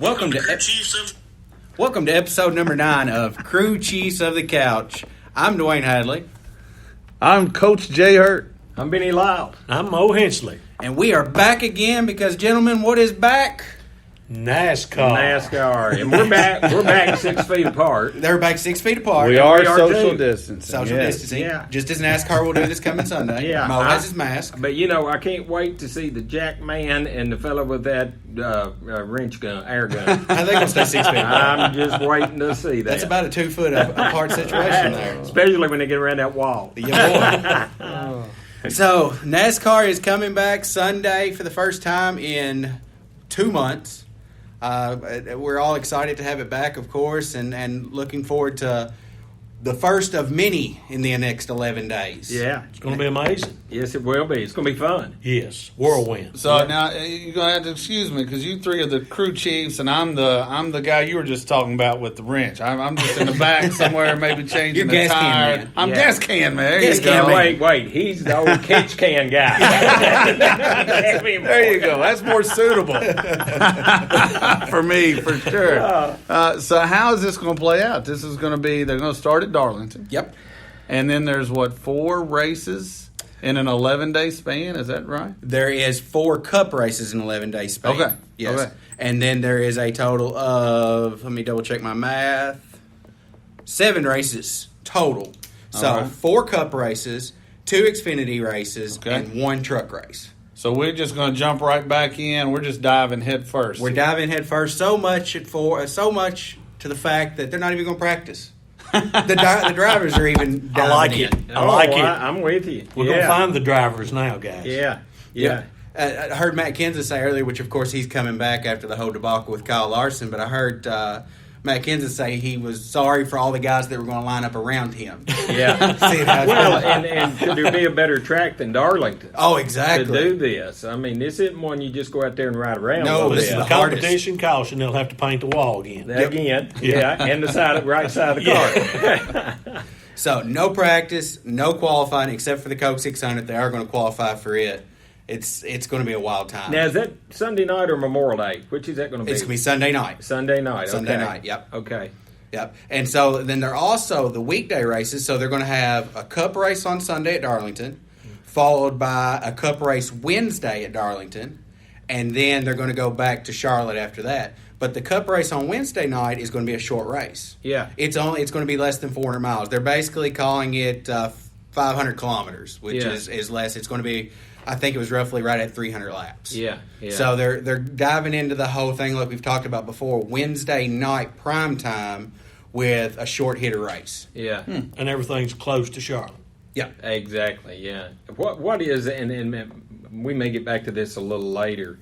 Welcome to episode number 9 of Crew Chiefs of the Couch. I'm Dwayne Hadley. I'm Coach Jay Hurt. I'm Benny Lyle. I'm Mo Hensley. And we are back again because, gentlemen, what is back? NASCAR. And we're back 6 feet apart. They're back 6 feet apart. We are social too. distancing. Social yes. distancing. Yeah. Just as NASCAR will do this coming Sunday. Yeah. Mo has his mask. But, I can't wait to see the Jack Man and the fellow with that wrench gun, air gun. I think they'll stay 6 feet apart. I'm just waiting to see that. That's about a 2 foot apart situation there. Especially when they get around that wall. Yeah, boy. So, NASCAR is coming back Sunday for the first time in 2 months. We're all excited to have it back, of course, and looking forward to the first of many in the next 11 days. Yeah. It's going to be amazing. Yes, it will be. It's going to be fun. Yes, whirlwind. So now you're gonna have to excuse me because you three are the crew chiefs, and I'm the guy you were just talking about with the wrench. I'm just in the back somewhere, maybe changing You're the gas can tire. man. I'm Yeah. gas can man. There Gas you can go. man. Wait. He's the old catch can guy. There you go. That's more suitable for me, for sure. So how is this going to play out? This is going to be, they're going to start at Darlington. Yep. And then there's, 4 races in an 11-day span? Is that right? There is 4 cup races in 11-day span. Okay. Yes. Okay. And then there is a total of, let me double check my math, 7 races total. So All right. 4 cup races, 2 Xfinity races, Okay. and 1 truck race. So we're just going to jump right back in. We're just diving head first. We're diving head first so much to the fact that they're not even going to practice. The drivers are even diving I like in. it. I like it. I'm with you. We're going to find the drivers now, guys. Yeah. I heard Matt Kenseth say earlier, which of course he's coming back after the whole debacle with Kyle Larson, but I heard Matt Kenseth say he was sorry for all the guys that were going to line up around him. Yeah. See how it's Well, going. and could there be a better track than Darlington Oh, to exactly. do this? I mean, this isn't one you just go out there and ride around. No, with. this is The the hardest. competition caution, they'll have to paint the wall again. Again, and the right side of the car. So no practice, no qualifying, except for the Coke 600. They are going to qualify for it. It's going to be a wild time. Now, is that Sunday night or Memorial Day? Which is that going to be? It's going to be Sunday night. Sunday night. Sunday okay. night, yep. Okay. Yep. And so then they're also the weekday races. So they're going to have a cup race on Sunday at Darlington, followed by a cup race Wednesday at Darlington, and then they're going to go back to Charlotte after that. But the cup race on Wednesday night is going to be a short race. Yeah. It's going to be less than 400 miles. They're basically calling it 500 kilometers, which is less. It's going to be, I think it was roughly right at 300 laps. Yeah. So they're diving into the whole thing like we've talked about before. Wednesday night prime time with a short hitter race. Yeah. And everything's close to Charlotte. Yeah. Exactly. Yeah. What is, and we may get back to this a little later,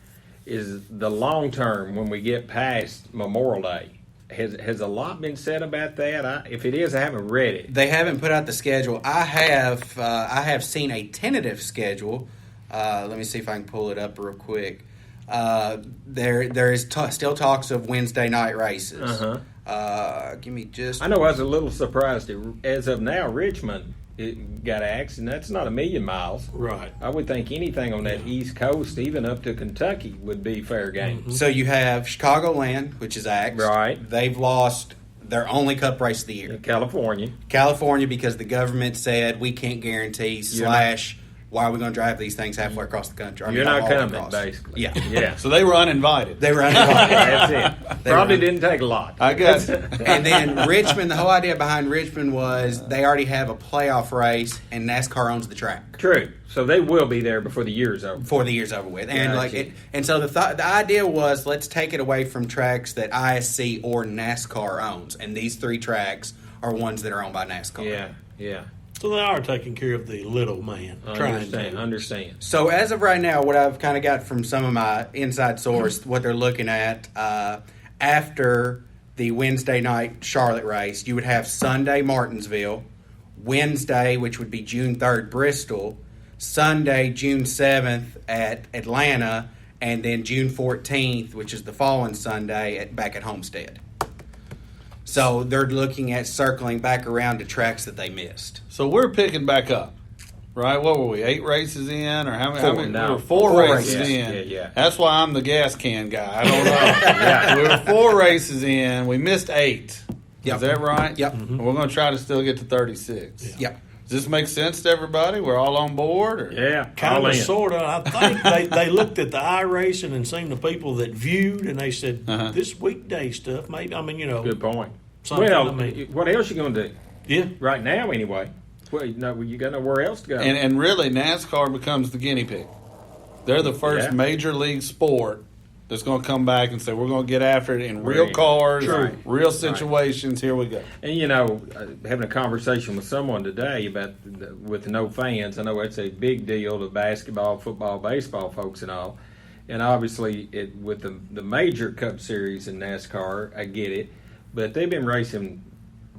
is the long term when we get past Memorial Day. Has a lot been said about that? If it is, I haven't read it. They haven't put out the schedule. I have seen a tentative schedule. Let me see if I can pull it up real quick. There is still talks of Wednesday night races. Give me just. I know I was a little surprised. As of now, Richmond got axed, and that's not 1,000,000 miles. Right. I would think anything on that East Coast, even up to Kentucky, would be fair game. So you have Chicagoland, which is axed. Right. They've lost their only cup race of the year. In California. California, because the government said we can't guarantee why are we going to drive these things halfway across the country? You're not all the way coming, across. basically. Yeah. Yeah. So they were uninvited. They were uninvited. That's it. They Probably were- didn't take a lot. I guess. And then Richmond, the whole idea behind Richmond was they already have a playoff race, and NASCAR owns the track True. So they will be there before the year's over. before the year's over with. And Gotcha. so the idea was let's take it away from tracks that ISC or NASCAR owns, and these 3 tracks are ones that are owned by NASCAR. Yeah. So they are taking care of the little man. Understand. So as of right now, what I've kind of got from some of my inside source, what they're looking at after the Wednesday night Charlotte race, you would have Sunday Martinsville, Wednesday, which would be June 3rd, Bristol, Sunday, June 7th at Atlanta, and then June 14th, which is the following Sunday, back at Homestead. So they're looking at circling back around to tracks that they missed. So we're picking back up. right? What were we? 8 races in, or how many? Four, how many? no. We were 4 Four races races. in. Yeah. That's why I'm the gas can guy. I don't know. Yeah. We were 4 races in. We missed 8. Yep. Is that right? Yep. We're going to try to still get to 36. Yep. Does this make sense to everybody? We're all on board? Or? Yeah, Kind all of, in. sort of. I think they looked at the iRacing and seen the people that viewed, and they said, this weekday stuff, maybe, I mean, Good point. something, Well, I mean, what else you going to do? yeah. Right now, anyway. Well, you got nowhere else to go. And really, NASCAR becomes the guinea pig. They're the first Yeah. major league sport that's going to come back and say, we're going to get after it in real Right. cars, Right. real situations. Here we go. And having a conversation with someone today about with no fans, I know it's a big deal to basketball, football, baseball folks and all. And obviously, with the major Cup Series in NASCAR, I get it. But they've been racing,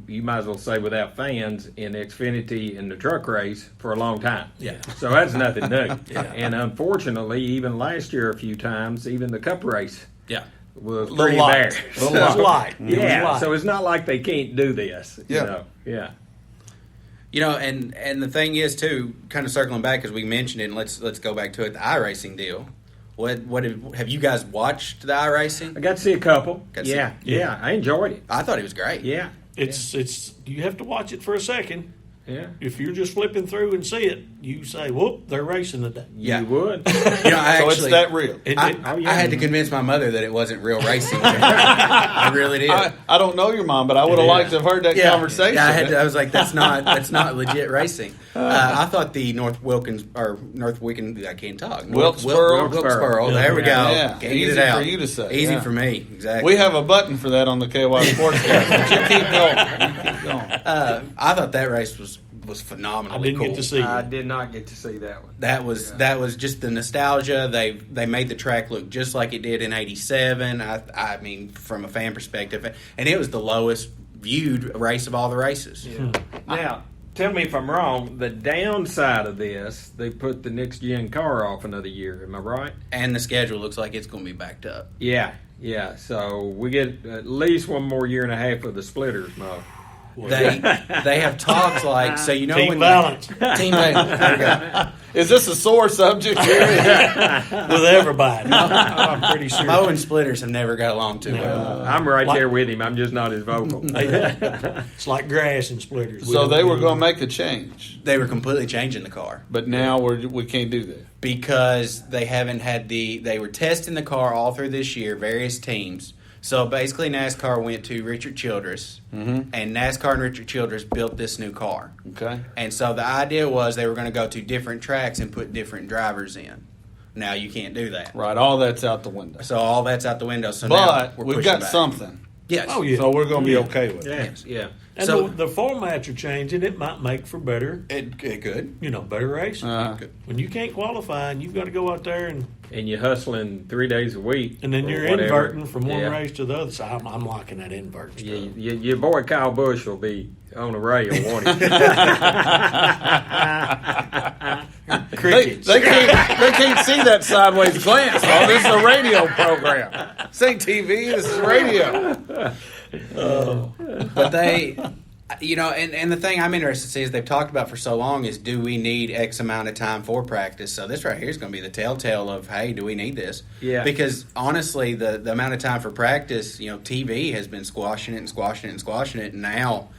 you might as well say, without fans in Xfinity and the truck race for a long time. Yeah. So that's nothing new. And unfortunately, even last year a few times, even the Cup race Yeah. was Little pretty light. bad. Little It was light. It was Yeah, light. so it's not like they can't do this. Yeah. Yeah. And the thing is too, kind of circling back because we mentioned it, and let's go back to it. The iRacing deal. What have you guys watched the I iRacing? got to see a couple. Got to see- Yeah, I enjoyed it. I thought it was great. Yeah. It's you have to watch it for a second. Yeah. If you're just flipping through and see it, you say, "Whoop, they're racing today." Yeah. You would. I So actually, it's that real. I had to convince my mother that it wasn't real racing. I really did. I don't know your mom, but I would have Yeah. liked to have heard that conversation. Yeah, I was like, that's not legit racing. I thought the North Wilkins. I can't talk. Wilkesboro. Wilkesboro. There we go. Yeah. Can't get Easy it out. for you to say. Easy Yeah. for me. Exactly. We have a button for that on the KY Sportscast. But you keep going. You keep going. I thought that race was phenomenally I didn't cool. get to see I it. did not get to see that one. That was just the nostalgia. They made the track look just like it did in '87. I mean, from a fan perspective, and it was the lowest viewed race of all the races. Now, tell me if I'm wrong. The downside of this, they put the next gen car off another year. Am I right? And the schedule looks like it's going to be backed up. Yeah. So we get at least one more year and a half of the splitters, Mo. They have talks like so you know Team when balance team balance. There we go. Is this a sore subject here? with everybody. I'm pretty sure. Mo and Splitters have never got along too well. I'm right Like- there with him. I'm just not as vocal. It's like grass and splitters. So they were going to make a change, They were completely changing the car but now we can't do that. because they haven't had they were testing the car all through this year, various teams. So basically, NASCAR went to Richard Childress, and NASCAR and Richard Childress built this new car. Okay. And so the idea was they were going to go to different tracks and put different drivers in. Now you can't do that. Right. All that's out the window. So all that's out the window. So But now we're we've pushing got back. something. Yes. Oh, yeah. So we're going to be okay with it. Yeah. And So- the formats are changing. It might make for better, It could. better racing. Uh-huh. When you can't qualify and you've got to go out there And you're hustling 3 days a week. and then or you're whatever. inverting from one Yeah. race to the other. So I'm liking that invert stuff. Your boy Kyle Busch will be on the rail, won't he? Crickets. They can't see that sideways glance. Oh, this is a radio program. This ain't TV. This is radio. But they, and the thing I'm interested to see is they've talked about for so long is do we need X amount of time for practice? So this right here is going to be the telltale of, hey, do we need this? Yeah. Because honestly, the amount of time for practice, TV has been squashing it, and now.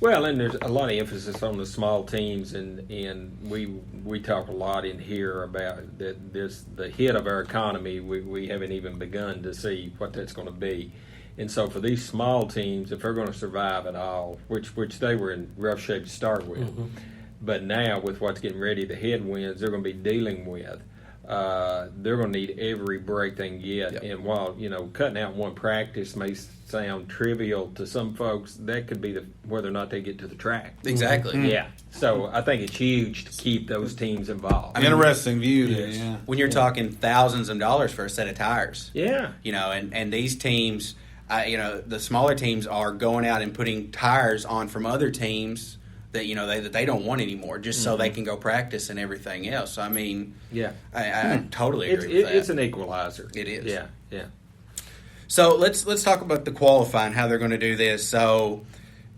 Well, and there's a lot of emphasis on the small teams, and we talk a lot in here about that. The hit of our economy. We haven't even begun to see what that's going to be, and so for these small teams, if they're going to survive at all, which they were in rough shape to start with, but now with what's getting ready, the headwinds they're going to be dealing with. They're going to need every break they can get. Yep. And while, cutting out one practice may sound trivial to some folks, that could be whether or not they get to the track. Exactly. Yeah. So I think it's huge to keep those teams involved. Interesting view there. Yes. Yeah. When you're talking thousands of dollars for a set of tires. Yeah. And these teams, the smaller teams are going out and putting tires on from other teams that they don't want anymore, just so they can go practice and everything else. I mean, Yeah. I totally agree with that. It's an equalizer. It is. Yeah. Yeah. So let's talk about the qualifying, how they're going to do this. So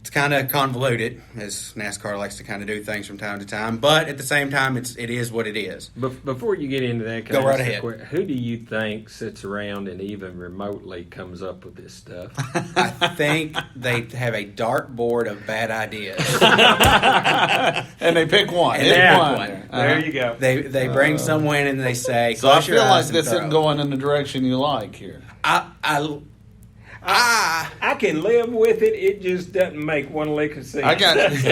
It's kind of convoluted, as NASCAR likes to kind of do things from time to time. But at the same time, it is what it is. Before you get into that, Go right ahead. Who do you think sits around and even remotely comes up with this stuff? I think they have a dartboard of bad ideas. And they pick one. And Hit they pick one. one. There you go. They bring someone in and they say, So I "Close your feel like eyes and this throw." isn't going in the direction you like here. I can live with it. It just doesn't make one lick of sense. I got you.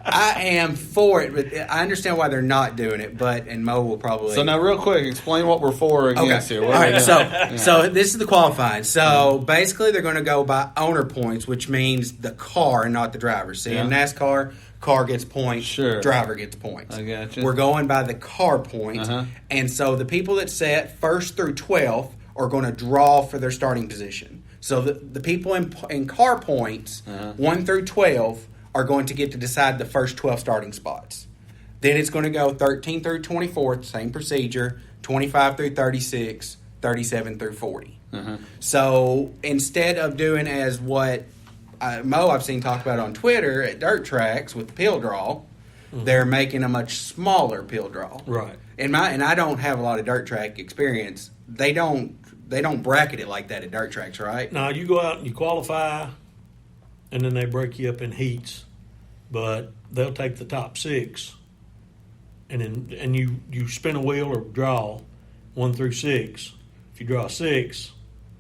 I am for it, but I understand why they're not doing it. And Mo will probably. So now, real quick, explain what we're for or against here. All What are we right, doing? so this is the qualifying. So basically, they're going to go by owner points, which means the car and not the driver. See, in Yeah. NASCAR, car gets points, Sure. driver gets points. I gotcha. We're going by the car points, and so the people that set first through 12th are going to draw for their starting position. So the people in car points, 1 through 12, are going to get to decide the first 12 starting spots. Then it's going to go 13 through 24, same procedure, 25 through 36, 37 through 40. So instead of doing as what Mo I've seen talk about on Twitter at dirt tracks with the pill draw, they're making a much smaller pill draw. Right. And I don't have a lot of dirt track experience. They don't bracket it like that at dirt tracks, right? Now you go out and you qualify, and then they break you up in heats. But they'll take the top 6, and you spin a wheel or draw 1 through 6. If you draw 6,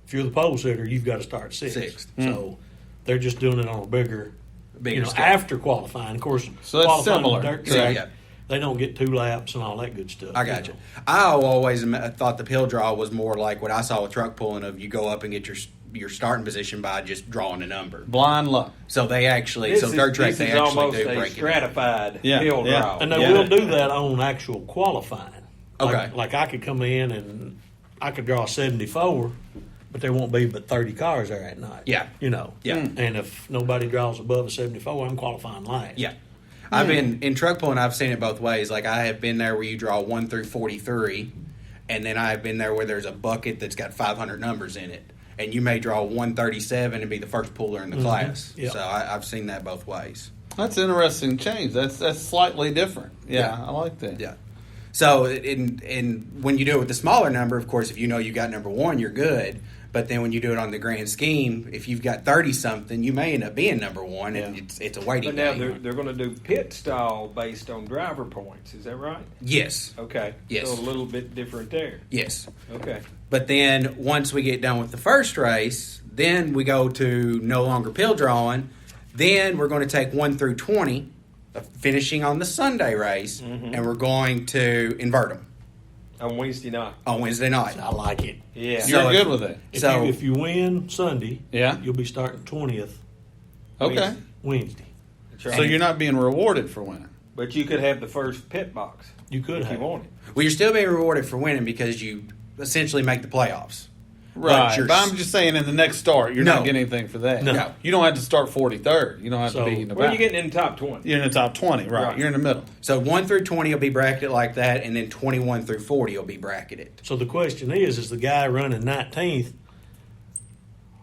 if you're the pole sitter, you've got to start 6th. Sixth. So they're just doing it on a bigger scale. after qualifying. Of course, So that's qualifying similar. on dirt Yeah, track, yeah. they don't get 2 laps and all that good stuff. I got you. I always thought the pill draw was more like what I saw with truck pulling of you go up and get your starting position by just drawing a number. Blind luck. So they actually, This dirt track is they actually almost do a break it. stratified Yeah, pill yeah. draw. And they will do that on actual qualifying. Okay. Like I could come in and I could draw 74, but there won't be but 30 cars there at night. Yeah. Yeah. And if nobody draws above a 74, I'm qualifying last. Yeah. I've been in truck pulling. I've seen it both ways. Like I have been there where you draw 1 through 43, and then I've been there where there's a bucket that's got 500 numbers in it, and you may draw 137 and be the first puller in the class. Yep. So I've seen that both ways. That's an interesting change. That's slightly different. Yeah, Yeah. I like that. Yeah. So in when you do it with the smaller number, of course, if you know you got number 1, you're good. But then when you do it on the grand scheme, if you've got 30 something, you may end up being number 1, and it's a waiting But now game. they're going to do pit stall based on driver points. Is that right? Yes. Okay. Yes. So a little bit different there. Yes. Okay. But then once we get done with the first race, then we go to no longer pill drawing. Then we're going to take 1 through 20, finishing on the Sunday race, and we're going to invert them On Wednesday night. on Wednesday night. I like it. Yeah. You're So good with it. If you win Sunday, Yeah. you'll be starting 20th Okay. Wednesday. That's right. So you're not being rewarded for winning. But you could have the first pit box You could if you have. wanted. Well, you're still being rewarded for winning because you essentially make the playoffs. Right. you're- But I'm just saying in the next start, you're No. not getting anything for that. No. You don't have to start 43rd. You don't have to So- be in the Well, back. you're getting in the top 20. You're in the top 20, right. Right. You're in the middle. So 1 through 20 will be bracketed like that, and then 21 through 40 will be bracketed. So the question is the guy running 19th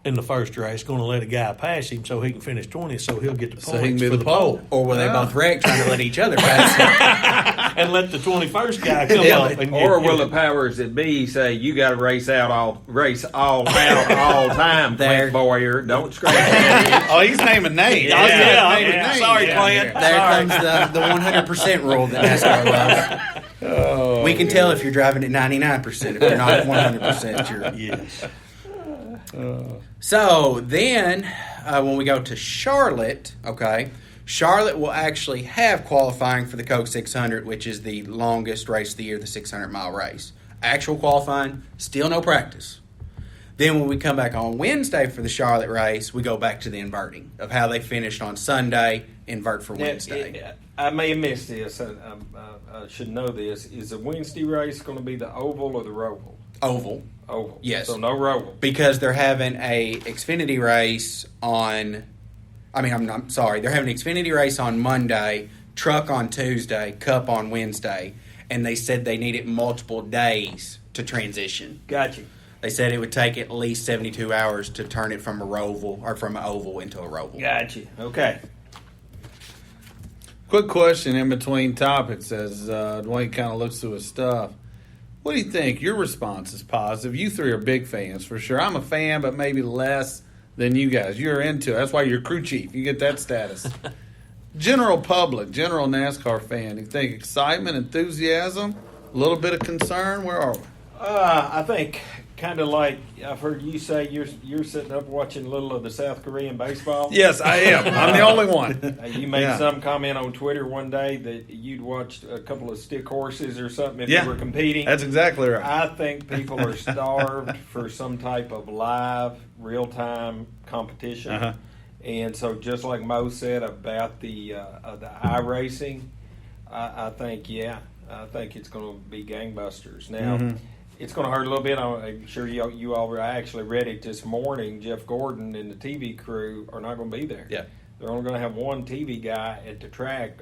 in the first race going to let a guy pass him so he can finish 20th so he'll get the points So he can be for the pole. Or will they Yeah. both wreck trying to let each other pass? and let the 21st guy come Yeah, up and Or get, will the powers that be say you got to race all time, There. Clint Boyer? Don't scratch. Oh, he's naming names. Yeah, Naming yeah. names. Sorry, Yeah. Clint. There Sorry. comes the 100% rule that NASCAR loves. Oh, We can tell if you're driving at 99%. If you're not at 100%, you're. Yes. So then, when we go to Charlotte, okay, Charlotte will actually have qualifying for the Coke 600, which is the longest race of the year, the 600-mile race. Actual qualifying, still no practice. Then when we come back on Wednesday for the Charlotte race, we go back to the inverting of how they finished on Sunday, invert for Wednesday. I may have missed this. I should know this. Is the Wednesday race going to be the oval or the roval? Oval. Oval. Yes. So no roval. Because they're having a Xfinity race on. I'm sorry. They're having an Xfinity race on Monday, Truck on Tuesday, Cup on Wednesday, and they said they needed multiple days to transition. Got you. They said it would take at least 72 hours to turn it from a roval or from an oval into a roval. Gotcha. Okay. Quick question in between topics as Dwayne kind of looks through his stuff. What do you think? Your response is positive. You three are big fans for sure. I'm a fan, but maybe less than you guys. You're into it. That's why you're crew chief. You get that status. General public, general NASCAR fan. You think excitement, enthusiasm, a little bit of concern? Where are we? I think kind of like I've heard you say you're sitting up watching a little of the South Korean baseball. Yes, I am. I'm the only one. You made Yeah. some comment on Twitter one day that you'd watched a couple of stick horses or something if Yeah. you were competing. That's exactly right. I think people are starved for some type of live, real-time competition. Uh-huh. And so just like Mo said about the iRacing, I think it's going to be gangbusters. Now, Mm-hmm. it's going to hurt a little bit. I'm sure you all I actually read it this morning. Jeff Gordon and the TV crew are not going to be there. Yeah. They're only going to have one TV guy at the track.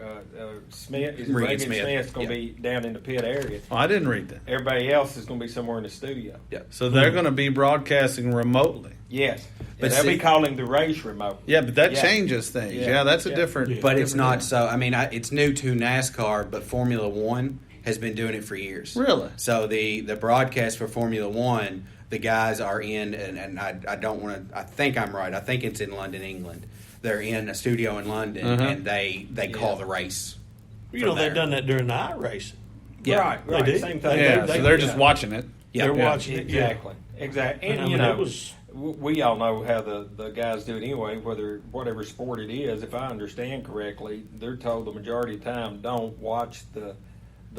Smith, Regan Regan Smith. Smith's going to Yeah. be down in the pit area. Oh, I didn't read that. Everybody else is going to be somewhere in the studio. Yeah. So they're going to be broadcasting remotely. Yes, But and they'll see- be calling the race remote. Yeah, but that Yeah. changes things. Yeah. Yeah, that's a Yeah. different. Yeah. But it's different not so. I mean, it's new to NASCAR, but Formula One has been doing it for years. Really? So the broadcast for Formula One, the guys are in, and I don't want to. I think I'm right. I think it's in London, England. They're in a studio in London, Uh-huh. and they call the race. You know, from they've there. done that during the iRacing. Yeah. Right, right. They do. Same thing. Yeah, They- so they're yeah. just watching it. Yeah. They're Yeah. watching it. Yeah. Exactly. And I mean, you know, it was- we all know how the guys do it anyway. Whatever sport it is, if I understand correctly, they're told the majority of the time don't watch the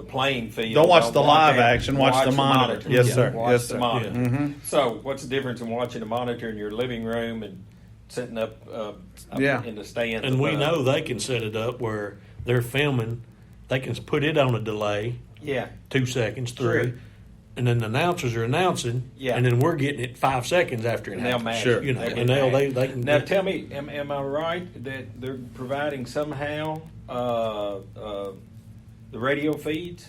playing field. Don't watch the live that. action, watch the monitor. Yes, sir. Watch Yes, the sir. monitor. Yeah. Mhm. So, what's the difference in watching a monitor in your living room and setting up Yeah. in the stands? And we above? know they can set it up where they're filming. They can put it on a delay, Yeah. 2 seconds, 3, Sure. and then the announcers are announcing, Yeah. and then we're getting it 5 seconds after it And they'll happens. match. Sure. You know, They and can they match. can. Now, tell me, am I right that they're providing somehow the radio feeds?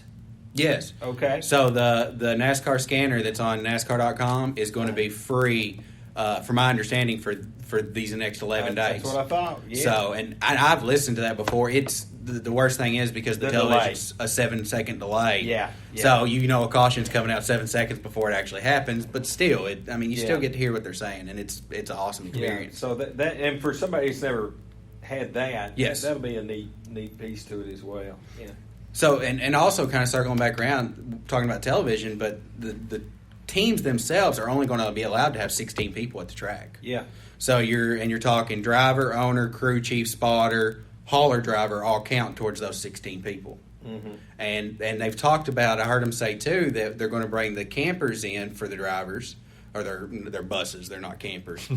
Yes. Okay. So the NASCAR scanner that's on NASCAR.com is going to be free, from my understanding, for these next 11 days. That's what I thought. Yeah. So, and I've listened to that before. It's the worst thing is because the The television's a 7-second delay. Yeah, yeah. So you know a caution's coming out 7 seconds before it actually happens, but still, you Yeah. still get to hear what they're saying, and it's an awesome yeah. experience. So that and for somebody who's never had that, Yes. that'll be a neat piece to it as well. Yeah. So, and also kind of circling back around, talking about television, but the teams themselves are only going to be allowed to have 16 people at the track. Yeah. So you're talking driver, owner, crew chief, spotter, hauler driver all count towards those 16 people. Mm-hmm. And they've talked about, I heard them say too, that they're going to bring the campers in for the drivers, or their buses, they're not campers,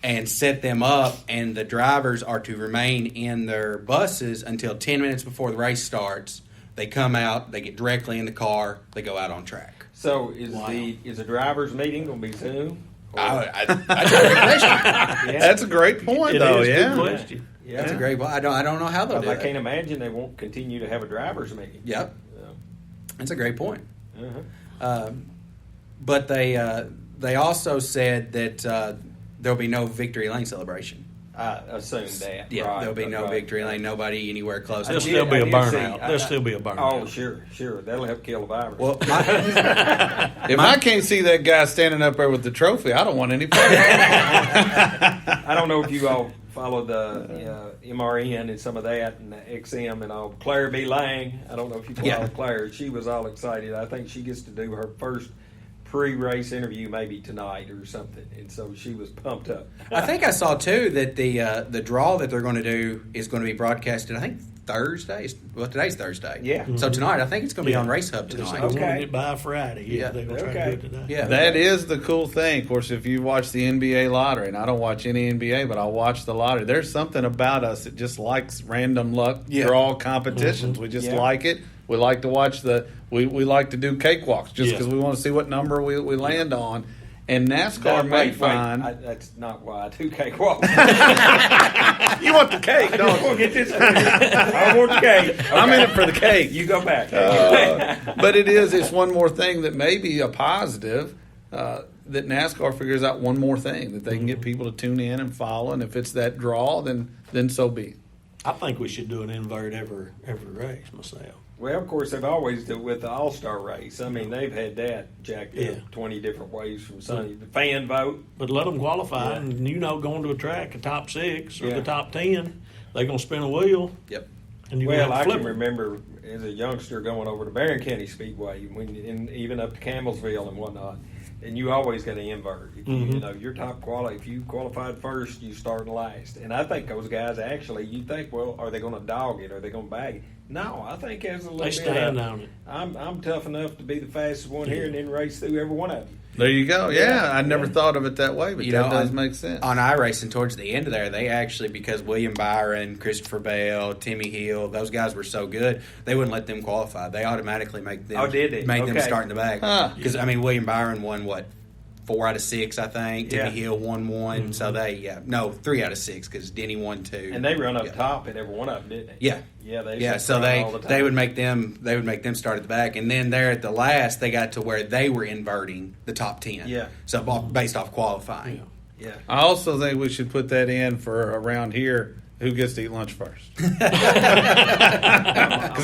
and set them up, and the drivers are to remain in their buses until 10 minutes before the race starts. They come out, they get directly in the car, they go out on track. So is the drivers' meeting going to be Zoom? Or- That's a great question. Yeah. That's a great point, It though. is a Yeah. good question. Yeah. That's a great point. I don't know how they'll do I it. can't imagine they won't continue to have a drivers' meeting. Yep, that's a great point. Uh-huh. But they also said that there'll be no victory lane celebration. I assume that. Yeah, Right, there'll be no right. victory lane. Nobody anywhere close. There'll I still be a did see- burnout. There'll still be a Oh, burnout. sure. That'll help kill the virus. Well, If I can't see that guy standing up there with the trophy, I don't want any part of it. I don't know if you all follow the MRN and some of that, and the XM and all. Claire B. Lang, I don't know if you follow Yeah. Claire. She was all excited. I think she gets to do her first pre-race interview maybe tonight or something, and so she was pumped up. I think I saw too that the draw that they're going to do is going to be broadcasted. I think Thursday. Well, today's Thursday. Yeah. So tonight, I think it's going to be Yeah. on Race Hub They're tonight. wanting Okay. it by Friday. Yeah, Yeah. they're going to try Okay. to do it today. Yeah. That is the cool thing. Of course, if you watch the NBA lottery, and I don't watch any NBA, but I watch the lottery, there's something about us that just likes random luck Yeah. draw competitions. We just Yeah. like it. We like to watch we like to do cakewalks just Yeah. because we want to see what number we land on. And NASCAR may find. That's not why I do cakewalk. You want the cake, I don't you? want to get this. I want the cake. I'm in it for the cake. You go back. But it's one more thing that may be a positive. that NASCAR figures out one more thing that they can get people to tune in and follow, and if it's that draw, then so be it. I think we should do an invert every race myself. Well, of course, they've always done with the All-Star race. I mean, they've had that jacked Yeah. up 20 different ways from Sunday. The fan vote. But let them qualify, Yeah. and going to a track, a top 6 or Yeah. the top 10, they're going to spin a wheel. Yep. And you Well, I flip can it. remember as a youngster going over to Barron County Speedway, even up to Campbellsville and whatnot, and you always got to invert. If you know, your top quality, if you qualified first, you start last. And I think those guys actually, you think, well, are they going to dog it? Are they going to bag it? No, I think as a little They bit stand of, on it. I'm tough enough to be the fastest one here and then race through every one of them. There you go. Yeah, I never Yeah. thought of it that way, but You that know, does on- make sense. On iRacing, towards the end of there, they actually, because William Byron, Christopher Bell, Timmy Hill, those guys were so good, they wouldn't let them qualify. They automatically make them. Oh, did they? Made them Okay. start in the back. Huh. Because I mean, William Byron won what, 4 out of 6, I think. Yeah. Timmy Hill won 1. So they, 3 out of 6 because Denny won 2. And they run up Yeah. top at every one of them, didn't they? Yeah. Yeah, they Yeah, used to so run all the time. they would make them start at the back, and then there at the last they got to where they were inverting the top 10. Yeah. So based off qualifying. Yeah. I also think we should put that in for around here. Who gets to eat lunch first? Because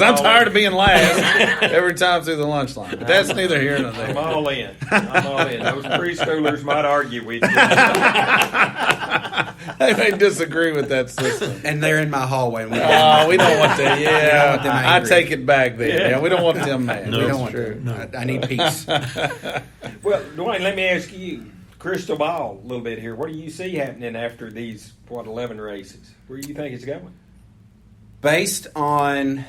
I'm tired of being last every time through the lunch line. But that's neither here nor I'm there. all in. I'm all in. Those preschoolers might argue with you. They may disagree with that system. And they're in my hallway. And we Oh, we don't want that. We don't want them I angry. take it back there. Yeah. Yeah, we don't want them mad. No. we That's don't want true. that. I need peace. Well, Dwayne, let me ask you, crystal ball, a little bit here. What do you see happening after these 11 races? Where do you think it's going? Based on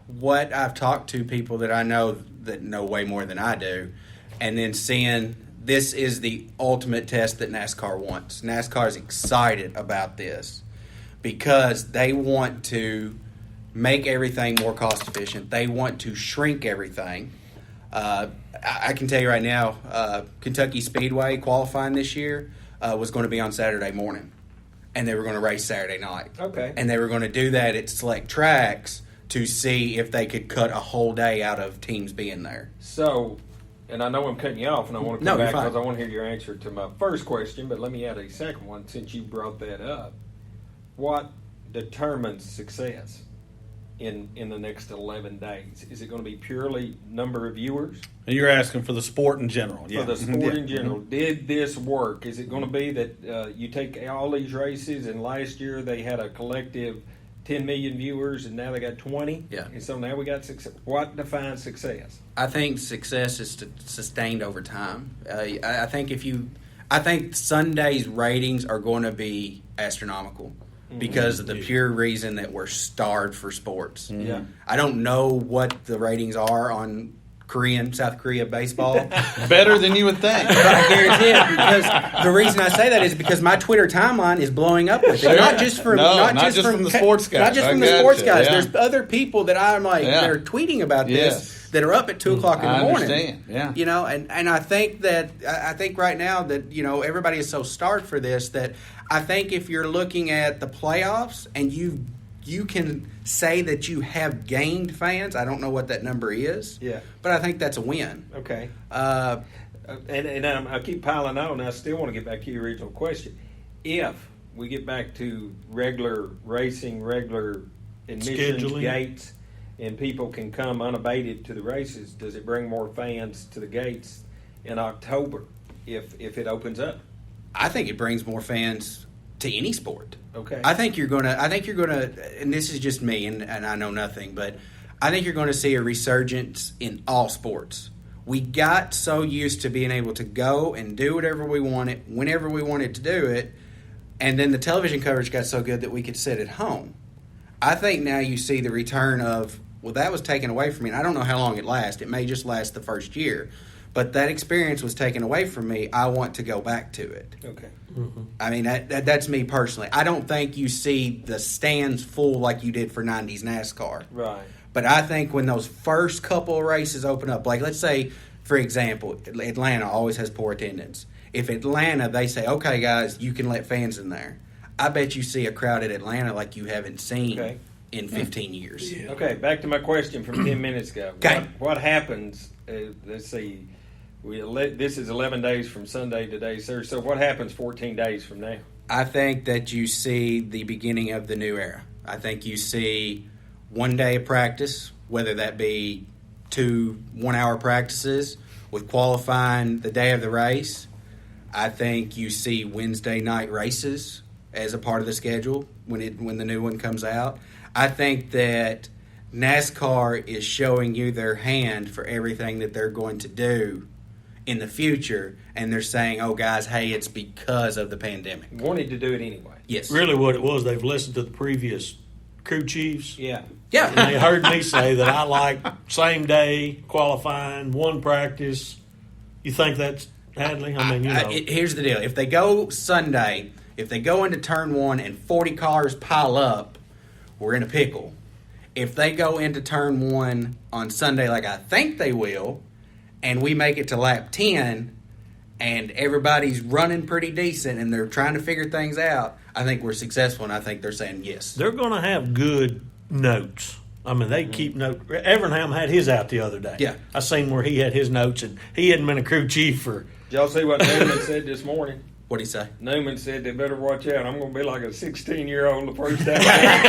what I've talked to people that I know that know way more than I do, and then seeing this is the ultimate test that NASCAR wants. NASCAR is excited about this because they want to make everything more cost efficient. They want to shrink everything. I can tell you right now, Kentucky Speedway qualifying this year was going to be on Saturday morning, and they were going to race Saturday night. Okay. And they were going to do that at select tracks to see if they could cut a whole day out of teams being there. So, and I know I'm cutting you off, and I want to No, come you're back fine. because I want to hear your answer to my first question, but let me add a second one since you brought that up. What determines success in the next 11 days? Is it going to be purely number of viewers? And you're asking for the sport in general. Yeah. For the sport Yeah. in general, did this work? Is it going to be that you take all these races and last year they had a collective 10 million viewers and now they got 20? Yeah. And so now we got success. What defines success? I think success is sustained over time. I think Sunday's ratings are going to be astronomical because of the pure reason that we're starved for sports. Yeah. I don't know what the ratings are on South Korea baseball. Better than you would think. But I guarantee it because the reason I say that is because my Twitter timeline is blowing up with it. Sure. Not just from No, not just from the sports guys. Not just I from the gotcha. sports guys. Yeah. There's other people that I'm like Yeah. that are tweeting about Yes. this that are up at 2:00 in the I morning. understand. Yeah. You know, and I think that I think right now that everybody is so starved for this that I think if you're looking at the playoffs and you can say that you have gained fans. I don't know what that number is. Yeah. But I think that's a win. Okay. Uh, And I keep piling on, and I still want to get back to your original question. If we get back to regular racing, regular admissions Scheduling. gates, and people can come unabated to the races, does it bring more fans to the gates in October if it opens up? I think it brings more fans to any sport. Okay. I think you're gonna, and this is just me, and I know nothing, but I think you're going to see a resurgence in all sports. We got so used to being able to go and do whatever we wanted, whenever we wanted to do it, and then the television coverage got so good that we could sit at home. I think now you see the return of, well, that was taken away from me, and I don't know how long it lasts. It may just last the first year. But that experience was taken away from me. I want to go back to it. Okay. I mean, that's me personally. I don't think you see the stands full like you did for 90s NASCAR. Right. But I think when those first couple of races open up, like let's say, for example, Atlanta always has poor attendance. If Atlanta, they say, okay, guys, you can let fans in there. I bet you see a crowd at Atlanta like you haven't seen Okay. in 15 years. Okay, back to my question from 10 minutes ago. Okay. What happens, let's see, This is 11 days from Sunday today, sir. So what happens 14 days from now? I think that you see the beginning of the new era. I think you see 1 day of practice, whether that be 2 1-hour practices with qualifying the day of the race. I think you see Wednesday night races as a part of the schedule when the new one comes out. I think that NASCAR is showing you their hand for everything that they're going to do in the future, and they're saying, oh, guys, hey, it's because of the pandemic. Wanted to do it anyway. Yes. Really what it was, they've listened to the previous crew chiefs. Yeah. Yeah. And they heard me say that I like same day qualifying, 1 practice. You think that's Hadley? I mean, Here's the deal. If they go Sunday, if they go into turn 1 and 40 cars pile up, we're in a pickle. If they go into turn 1 on Sunday like I think they will, and we make it to lap 10 and everybody's running pretty decent and they're trying to figure things out, I think we're successful, and I think they're saying yes. they're going to have good notes. I mean, they keep notes. Evernham had his out the other day. Yeah. I seen where he had his notes, and he hadn't been a crew chief for. Did y'all see what Newman said this morning? What'd he say? Newman said they better watch out. I'm going to be like a 16-year-old the first time I get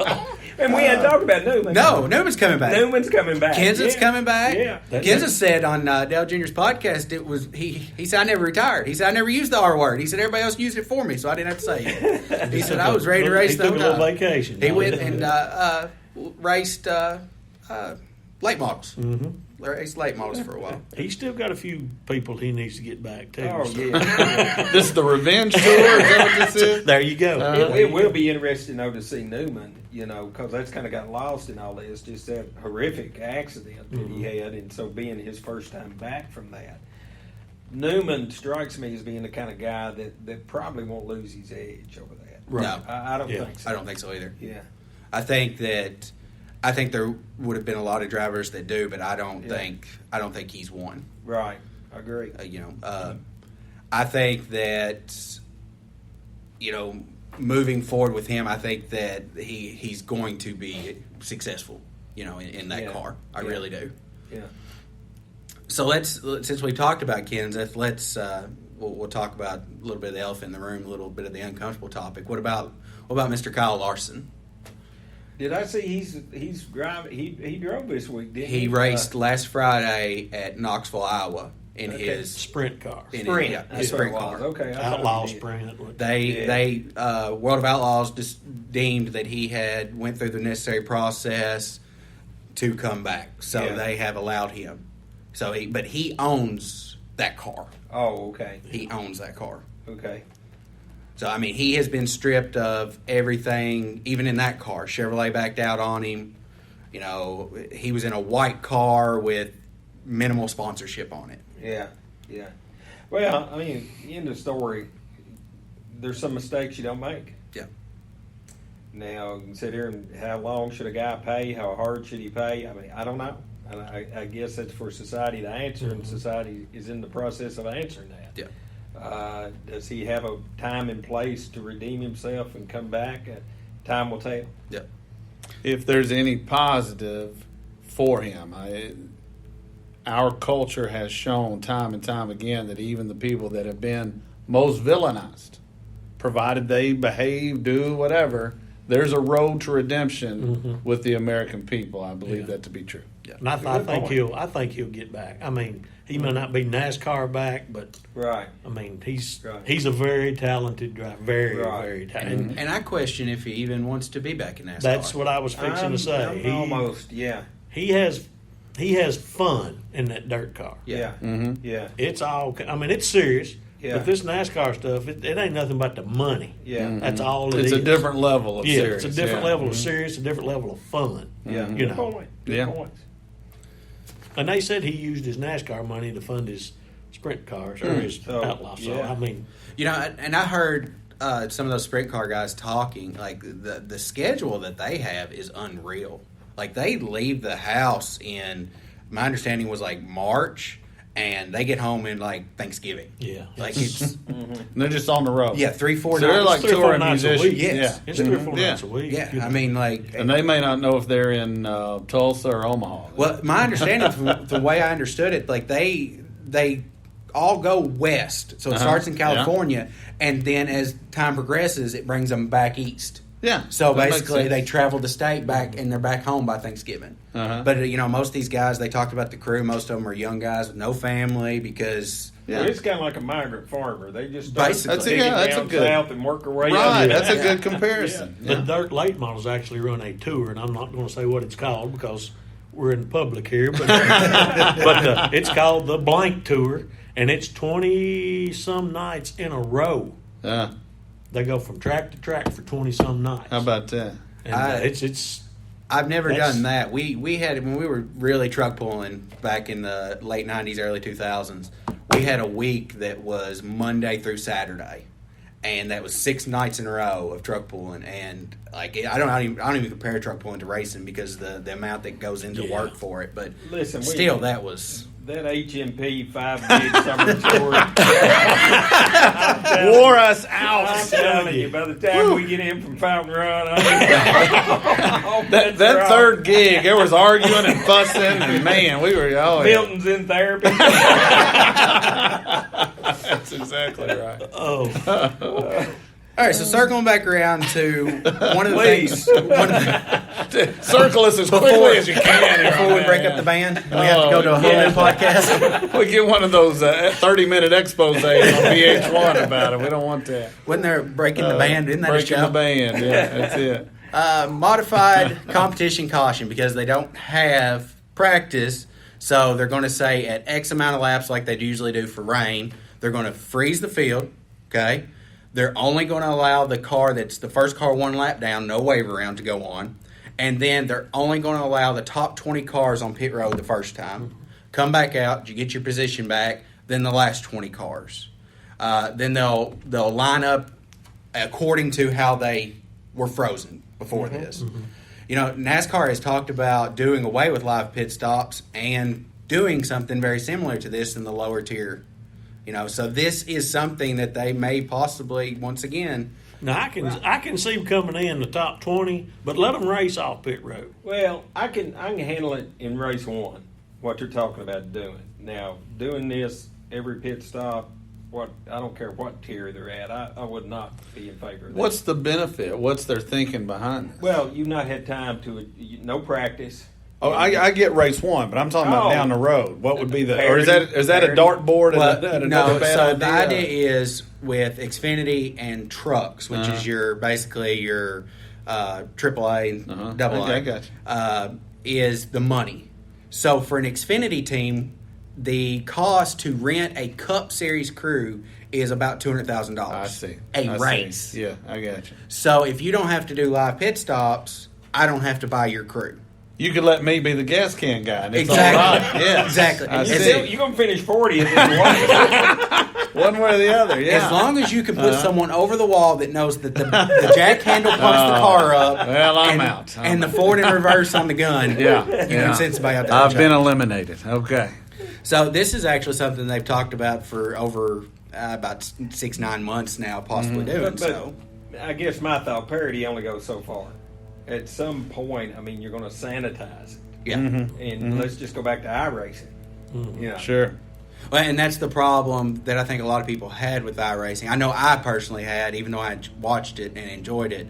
a car. And we hadn't talked about Newman. No, Newman's coming back. Newman's coming back. Kenseth's Yeah. coming back. Yeah. Kenseth said on Dale Jr.'s podcast, it was he said I never retired. He said I never used the R word. He said everybody else used it for me, so I didn't have to say it. He said I was ready to race He the took a whole little time. vacation. He went and raced late models. Mm-hmm. Raced late models for a while. He's still got a few people he needs to get back to. Oh, so. yeah. This is the revenge tour. Is that what this is? There you go. It will be interesting, though, to see Newman, because that's kind of got lost in all this, just that horrific accident that he had, and so being his first time back from that. Newman strikes me as being the kind of guy that probably won't lose his edge over that. Right. No, I don't Yeah. think so. I don't think so either. Yeah. I think there would have been a lot of drivers that do, but I don't Yeah. think he's one. Right. I agree. I think that moving forward with him, I think that he's going to be successful. In that Yeah. car, I Yeah. really do. Yeah. So since we talked about Kenseth, we'll talk about a little bit of the elephant in the room, a little bit of the uncomfortable topic. What about Mr. Kyle Larson? Did I see he's driving? He drove this week, didn't he? He raced last Friday at Knoxville, Iowa, in his Sprint car. Sprint. his That's sprint what it was. car. Okay. I thought Outlaw he did. Sprint. They World of Outlaws just deemed that he had went through the necessary process to come back, so Yeah. they have allowed him. But he owns that car. Oh, okay. He owns that car. Okay. So I mean, he has been stripped of everything, even in that car. Chevrolet backed out on him. He was in a white car with minimal sponsorship on it. Yeah. Yeah. Well, I mean, end of story. There's some mistakes you don't make. Yeah. Now, you can sit here and how long should a guy pay? How hard should he pay? I mean, I don't know. And I guess that's for society to answer, and society is in the process of answering that. Yeah. Does he have a time and place to redeem himself and come back? Time will tell. Yeah. If there's any positive for him, our culture has shown time and time again that even the people that have been most villainized, provided they behave, do whatever, there's a road to redemption with the American people. I believe that to be true. And I think he'll get back. I mean, he may not be NASCAR back, but Right. I mean, he's Right. a very talented driver, very Right. very talented. And I question if he even wants to be back in NASCAR. That's what I was fixing to say. I'm almost, yeah. He has fun in that dirt car. Yeah. Mm-hmm. Yeah. It's all. I mean, it's serious. Yeah. But this NASCAR stuff, it ain't nothing but the money. Yeah. That's all it It's is. a different level of Yeah, serious. it's a different level of Mhm. serious, a different level of fun. Yeah. You Good know. point. Good Yeah. points. And they said he used his NASCAR money to fund his sprint cars or his So, outlaw. So yeah. I mean, And I heard some of those sprint car guys talking, like the schedule that they have is unreal. Like they leave the house in, my understanding was like March, and they get home in like Thanksgiving. Yeah. Like it's And they're just on the road. yeah 3-4 So nights. they're like 3 or 4 touring nights a musicians. week. Yes. It's 3 or 4 Yeah. nights a week. yeah. You know. I mean like And they may not know if they're in Tulsa or Omaha. well, my understanding from the way I understood it, like they all go west, so it starts in California, and then as time progresses, it brings them back east. Yeah. So that makes basically, sense. they travel the state back, and they're back home by Thanksgiving. Uh-huh. But most of these guys, they talked about the crew. Most of them are young guys with no family because Yeah. Well, it's kind of like a migrant farmer. They just start Basically. digging That's a down good- south and work their way Right, up. that's a Yeah. good comparison. The Yeah. dirt late models actually run a tour, and I'm not going to say what it's called because we're in public here, but it's called the Blank Tour, and it's 20-some nights in a row. Yeah. They go from track to track for 20-some nights. How about that? And it's I've never That's- done that. We had when we were really truck pulling back in the late '90s, early 2000s. We had a week that was Monday through Saturday, and that was 6 nights in a row of truck pulling. And like I don't even compare truck pulling to racing because the amount that goes into Yeah. work for it. But Listen, still, that was. that HMP 5-gig summer tour. Wore us I'm out. telling you, by the time we get in from Fountain Run, That third gig, there was arguing and fussing, and man, we were Milton's in therapy. That's exactly right. oh, All right, so circling back around to one of the things. Circle us as quickly as you can here, Before we break up the band, we have to go to a whole new podcast. We get one of those 30-minute exposes on VH1 about it. We don't want that. Wasn't there breaking the band? Isn't that a Breaking show? the band, yeah, that's it. Modified competition caution because they don't have practice. So they're going to say at X amount of laps, like they usually do for rain, they're going to freeze the field. Okay, they're only going to allow the car that's the first car 1 lap down, no wave around, to go on, and then they're only going to allow the top 20 cars on pit road the first time. Come back out, you get your position back. Then the last 20 cars. Then they'll line up according to how they were frozen before this. NASCAR has talked about doing away with live pit stops and doing something very similar to this in the lower tier. So this is something that they may possibly, once again, now I can see them coming in the top 20, but let them race off pit road. Well, I can handle it in race 1. What you're talking about doing now, doing this every pit stop. I don't care what tier they're at. I would not be in favor of that. What's the benefit? What's their thinking behind it? Well, you've not had time to no practice. Oh, I get race 1, but I'm talking about Oh. down the road. What would be the? Or Parity. is that a dartboard? well, and no. another bad So idea? the idea is with Xfinity and trucks, which Uh-huh. is basically your AAA and Uh-huh. AA. Okay, I got is the money. So for an Xfinity team, the cost to rent a Cup Series crew is about $200,000. I see. A I race. See. Yeah, I got you. So if you don't have to do live pit stops, I don't have to buy your crew. You could let me be the gas can guy. And it's Exactly. all right. Yeah, Exactly. I And You're see. going to finish 40th if you want. One way or the other. Yeah. As long as you can put someone over the wall that knows that the jack handle pumps the car up. well, I'm and, out. And the forward and reverse on the gun. Yeah, You yeah. can send somebody out there. I've to been check. eliminated. Okay. So this is actually something they've talked about for over about 6-9 months now, possibly doing. But So I guess my thought, parity only goes so far. At some point, you're going to sanitize it. yeah. And let's just go back to iRacing. Sure. Well, and that's the problem that I think a lot of people had with iRacing. I know I personally had, even though I watched it and enjoyed it.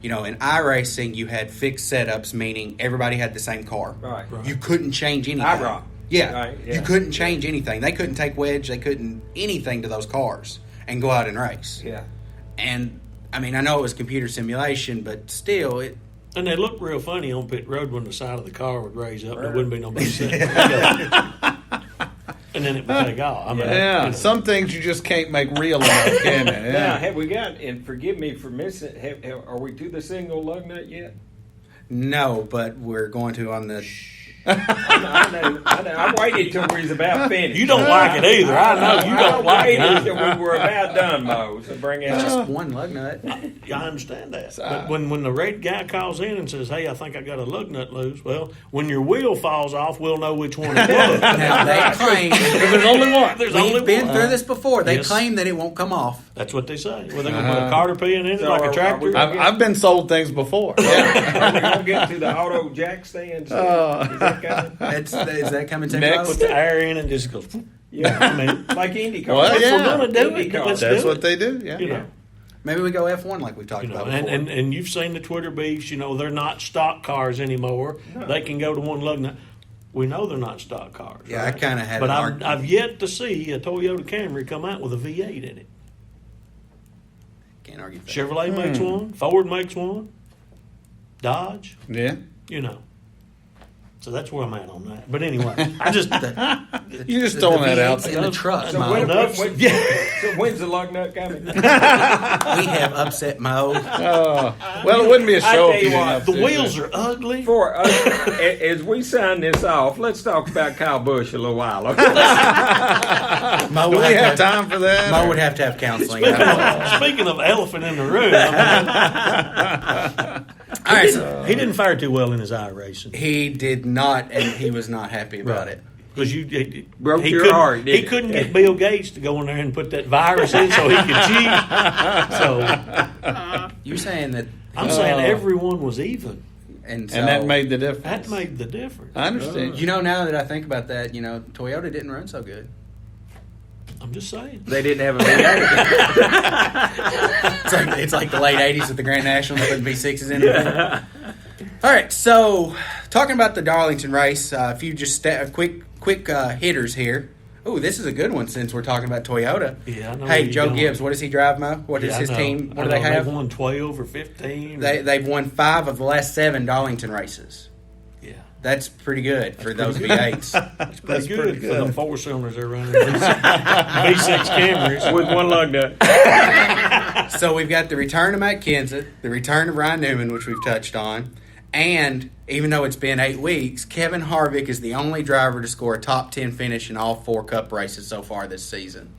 In iRacing, you had fixed setups, meaning everybody had the same car. Right. You couldn't change anything. iRock. Yeah. Right, yeah. You couldn't change anything. They couldn't take wedge. They couldn't anything to those cars and go out and race. Yeah. And, I know it was computer simulation, but still, it. And they look real funny on pit road when the side of the car would raise up and there wouldn't be nobody sitting. And then it would take off. Yeah. Some things you just can't make real enough, can you? Now, Yeah. have we got, and forgive me for missing, are we to the single lug nut yet? No, but we're going to on the I know. I waited till we was about finished. You don't like it either. I know you don't like waited it. till we were about done, Mo. So bring it Just up. one lug nut. Yeah, I understand that. But when the red guy calls in and says, "Hey, I think I got a lug nut loose," well, when your wheel falls off, we'll know which one it was. Now they claim There's only one. There's only we've been one. through this before. They Yes. claim that it won't come off. That's what they say. Well, they're going to put a carter pin in it So like are a tractor. we- I've been sold things before. Yeah. Are we gonna get to the auto jack stand? Is that coming? Is that coming to Next. Put the air in and just goes. Yeah, I mean, like IndyCar. Well, if yeah. we're going to do it, IndyCar. let's That's do what it. they do. Yeah. You know. Maybe we go F1 like we talked You know, about before. and you've seen the Twitter beefs. You know, they're not stock cars anymore. No. They can go to one lug nut. We know they're not stock cars. Yeah, right? I kinda had But an I've, argument. I've yet to see a Toyota Camry come out with a V8 in it. Can't argue with that. Chevrolet makes one. Ford makes one. Dodge. Yeah. You know. So that's where I'm at on that. But anyway, I just You're just throwing that out V8s there. in the truck, So Mo. when- enough. when- Yeah. So when's the lug nut coming? We have upset Mo. Well, it wouldn't be a I show tell if you you didn't what, have The to, wheels but- are ugly. For us, as we sign this off, let's talk about Kyle Busch a little while. Okay? Mo Do would we have have to, time for that? Mo or- would have to have counseling. Speaking of elephant in the room, All right, so he didn't fare too well in his iRacing. he did not, and he was not happy about it. Because Broke he your couldn't- heart, He didn't it? couldn't get Bill Gates to go in there and put that virus in so he could cheat. So You're saying that, I'm saying everyone was even. and so, And that made the difference. That made the difference. I understand. you know, now that I think about that, Toyota didn't run so good. I'm just saying. They didn't have a V8. It's like the late '80s at the Grand National putting V6s in it. All right, so talking about the Darlington race, a few just quick hitters here. Oh, this is a good one since we're talking about Toyota. Yeah, I know where Hey, you're Joe going. Gibbs, what does he drive, Mo? What is Yeah, I his know. team? What I do they know. have? They've won 12 or 15. They've won 5 of the last 7 Darlington races. yeah. That's pretty good for those V8s. That's That's good, pretty for good. the 4-cylinders they're running. V6 Camrys. With one lug nut. So we've got the return of Matt Kenseth, the return of Ryan Newman, which we've touched on, and even though it's been 8 weeks, Kevin Harvick is the only driver to score a top 10 finish in all 4 Cup races so far this season.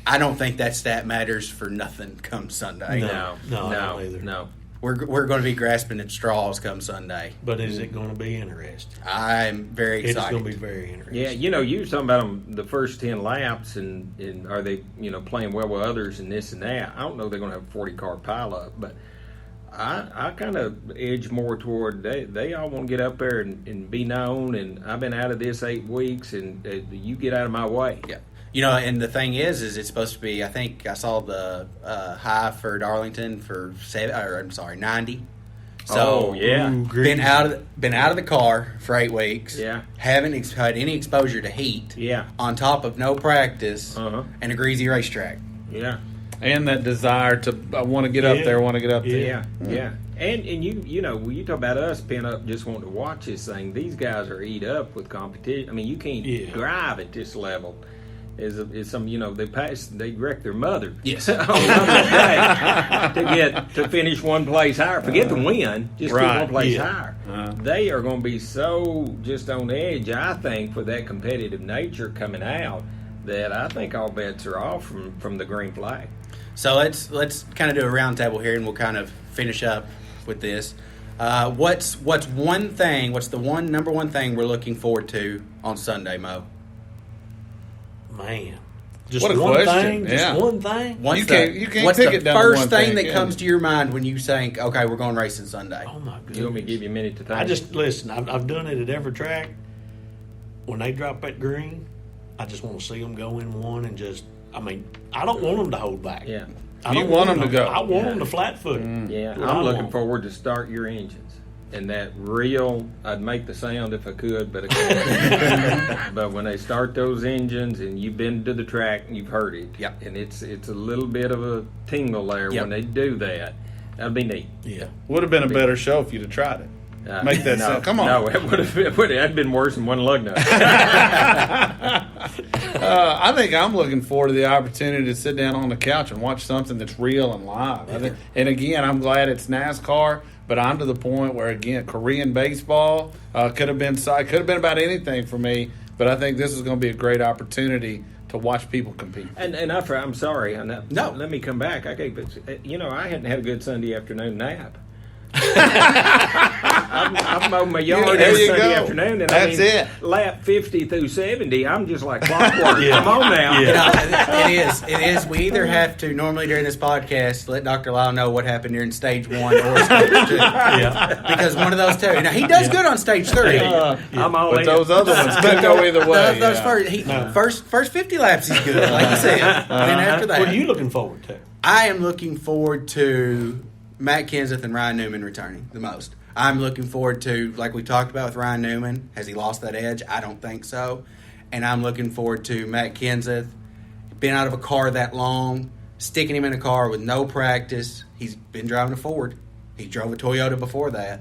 I don't think that stat matters for nothing come Sunday. No, I don't either. No. We're going to be grasping at straws come Sunday. But is it going to be interesting? I'm very It's excited. going to be very interesting. Yeah, you were talking about them the first 10 laps, and are they, playing well with others and this and that. I don't know they're going to have a 40-car pileup, but I kind of edge more toward they all want to get up there and be known, and I've been out of this 8 weeks, and you get out of my way. Yeah. And the thing is it's supposed to be, I think I saw the high for Darlington for 90. So Oh, yeah. Ooh, been out of the car for 8 weeks. Yeah. Haven't had any exposure to heat. Yeah. On top of no practice Uh-huh. and a greasy racetrack. Yeah. And that desire to I want to get up Yeah. there, want to get up there. Yeah, yeah. And when you talk about us pin up just wanting to watch this thing, these guys are eat up with competition. I mean, you can't Yeah. drive at this level. Is some they wreck their mother. Yes. on Mother's Day to finish one place higher. Forget the win, just Right. get one place Yeah. higher. Uh-huh. They are going to be so just on edge, I think, for that competitive nature coming out, that I think all bets are off from the green flag. So let's kind of do a round table here, and we'll kind of finish up with this. What's the number one thing we're looking forward to on Sunday, Mo? Man. Just What a one question. thing? Just Yeah. one thing? What's You the, can't what's pick the it down to first one thing thing, that can comes you? to your mind when you think, okay, we're going racing Sunday? Oh, my goodness. You want me to give you a minute to think? I just, listen, I've done it at every track. When they drop that green, I just want to see them go in one and I don't want them to hold back. Yeah. I You don't want them to go. I want them to flat foot. Yeah, What I I'm looking want. forward to start your engines. And that real, I'd make the sound if I could, but I can't. But when they start those engines and you've been to the track and you've heard it, Yep. and it's a little bit of a tingle there Yep. when they do that, that'd be neat. Yeah. Would have been a better show if you'd have tried it. Make that no, sound. Come on. No, it would have been worse than one lug nut. I think I'm looking forward to the opportunity to sit down on the couch and watch something that's real and live. And again, I'm glad it's NASCAR, But I'm to the point where, again, Korean baseball could have been about anything for me. But I think this is going to be a great opportunity to watch people compete. And I'm sorry. No. Let me come back. I hadn't had a good Sunday afternoon nap. I'm mowing my yard every Sunday afternoon, and That's it. Lap 50 through 70, I'm just like clockwork. Come on now. It is. We either have to, normally during this podcast, let Dr. Lyle know what happened during stage 1 or stage 2. Because one of those two. Now, he does good on stage 3. I'm all But in. those other ones could go either way. First 50 laps, he's good, like you said. Then after that. What are you looking forward to? I am looking forward to Matt Kenseth and Ryan Newman returning the most. I'm looking forward to, like we talked about with Ryan Newman, has he lost that edge? I don't think so. And I'm looking forward to Matt Kenseth, been out of a car that long, sticking him in a car with no practice. He's been driving a Ford. He drove a Toyota before that.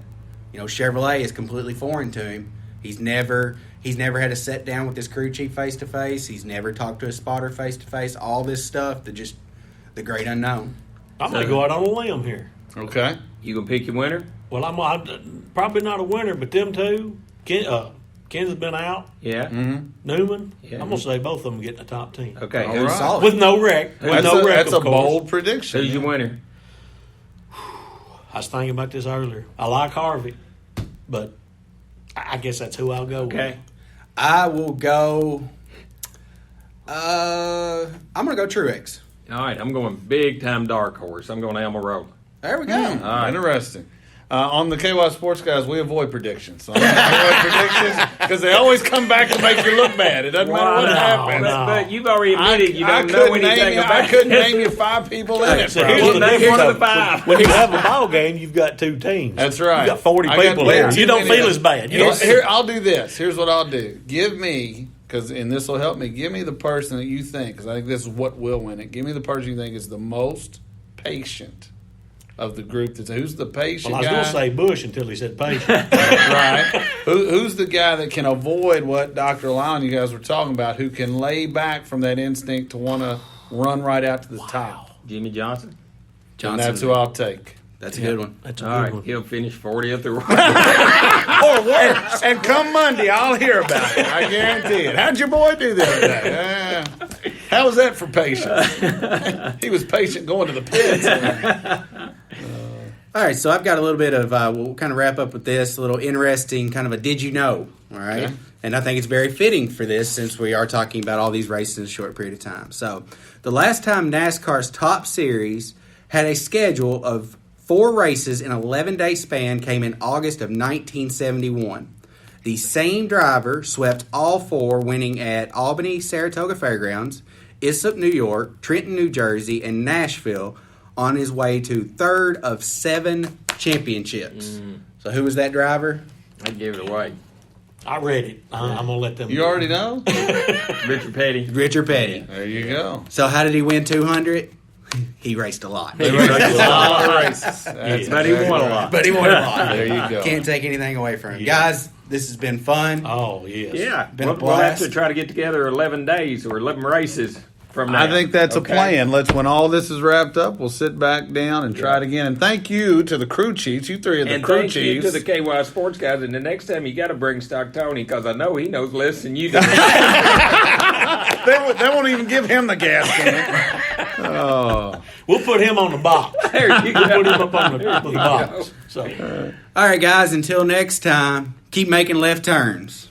Chevrolet is completely foreign to him. He's never had a sit down with his crew chief face to face. He's never talked to a spotter face to face. All this stuff, the great unknown. I'm going to go out on a limb here. Okay. You gonna pick your winner? Well, I'm probably not a winner, but them two, Kenseth's been out. Yeah. Mm-hmm. Newman, Yeah. I'm going to say both of them get in the top 10. Okay. All Who's right. Solid. With no wreck. That's a of course. bold prediction. your winner? I was thinking about this earlier. I like Harvey, but I guess that's who I'll go Okay. with. I will go. I'm going to go Truex. All right. I'm going big time dark horse. I'm going Amarillo. There we go. All right. Interesting. On the KY Sports Guys, we avoid predictions. So avoid predictions because they always come back to make you look bad. It doesn't matter what happens. But you've already admitted you don't know couldn't anything name about I couldn't name you 5 people in it. So bro. here's the name difference. one of the 5. When you have a ball game, you've got 2 teams. That's right. You've got 40 I got people way there. too You don't many feel of as them. bad. Here, I'll do this. Here's what I'll do. Give me, and this will help me, give me the person that you think, because I think this is what will win it. Give me the person you think is the most patient of the group. Who's the patient Well, I was guy? going to say Bush until he said patient. Right. Who's the guy that can avoid what Dr. Lyle and you guys were talking about, who can lay back from that instinct to want to run right out to the top? Jimmy Johnson. And that's who I'll take. That's a good one. That's a All good right. one. He'll finish 40th or Or worse. And come Monday, I'll hear about it. I guarantee it. How'd your boy do the other day? How was that for patience? He was patient going to the pits. All right, so I've got a little bit of, we'll kind of wrap up with this, a little interesting kind of a did you know, all right? Okay. And I think it's very fitting for this since we are talking about all these races in a short period of time. So the last time NASCAR's top series had a schedule of 4 races in an 11-day span came in August of 1971. The same driver swept all 4, winning at Albany, Saratoga Fairgrounds, Islip, New York, Trenton, New Jersey, and Nashville on his way to 3rd of 7 championships. So who was that driver? I gave it away. I read it. I'm going to let them. You already know? Richard Petty. Richard Petty. There you go. So how did he win 200? He raced a lot. They raced a lot of races. That's But he won a lot. But he won a lot. There you go. Can't take anything away from him. Yeah. Guys, this has been fun. Oh, yes. Yeah. Been a We'll have blast. to try to get together 11 days or 11 races from now. I think that's Okay. a plan. When all this is wrapped up, we'll sit back down and try it again. And thank you to the crew chiefs. You 3 are the And crew thank you chiefs. to the KY Sports Guys. And the next time you got to bring Stock Tony because I know he knows less than you do. They won't even give him the gas can. Oh. We'll put him on the box. There you We'll put go. him up on the box. So. All right, guys, until next time, keep making left turns.